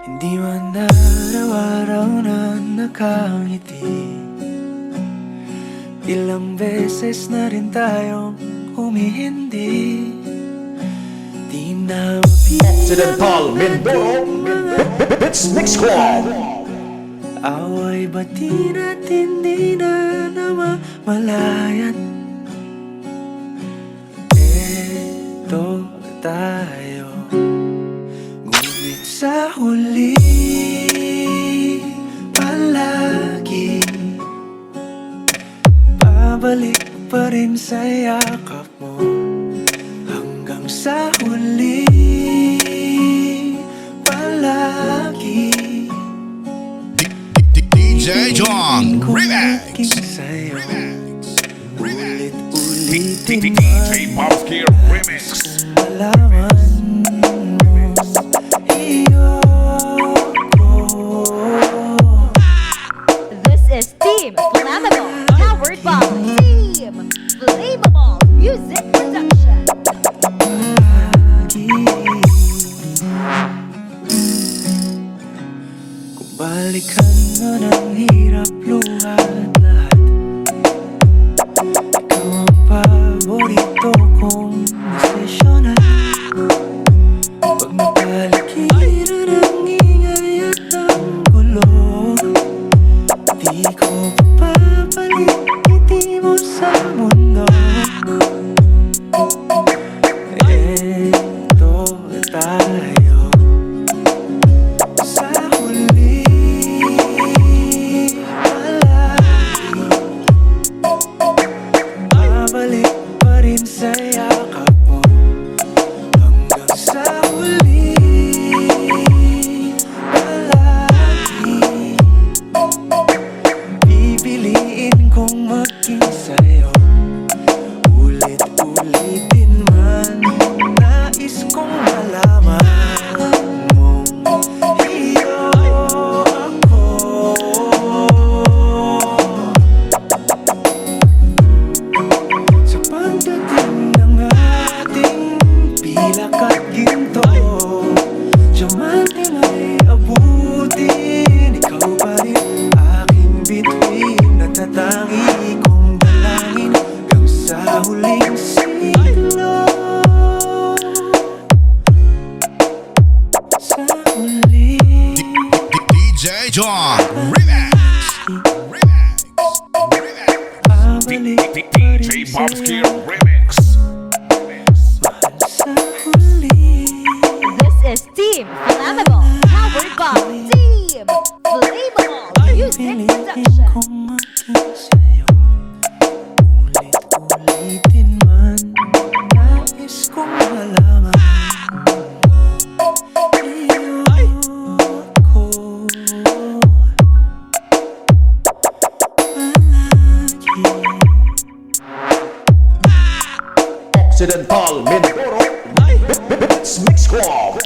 Hindi man araw-araw na nakangiti. Ilang beses na rin tayong humihindi. Di na Occidental Mindoro Bits Mix Club. away ba't di natin di na namamalayan? Eto tayo, ngunit sa huli palagi babalik pa rin sa yakap mo. Hanggang sa huli palagi DJ John Remix. sa'yo. DJ Ulit-ulitin Popski Remix. malaman mo iyo ko. This is Team Flammable, powered by Team Flammable Music Production. Palagi kung balikan mo ng hirap luhat lahat, ikaw ang paborito kong desisyonan. Pag napaligiran ang ingay at ang gulo, di ko papabalik ngiti mo sa mundo. Eto tayo sa huli palagi babalik pa rin sa yakap mo. Hanggang sa huli palagi pipiliin kong maging sa'yo. Ulit-ulitin man, nais kong malaman mong iyo ako. Sa pagdating ng ating pilak at ginto, diamante may abutin. Ikaw pa rin aking bituin, natatangi kong dalangin hanggang sa huling siglo. Sa huli DJ John Remix. babalik pa rin DJ Popski sa'yo. Remix. Mahal sa huli This is Team Flammable, powered by Team Flammable Music pipiliin Production. kong maging sa'yo. Ulit-ulitin man, nais kong malaman iyo ako. Palagi Occidental Mindoro Bits Mix Club.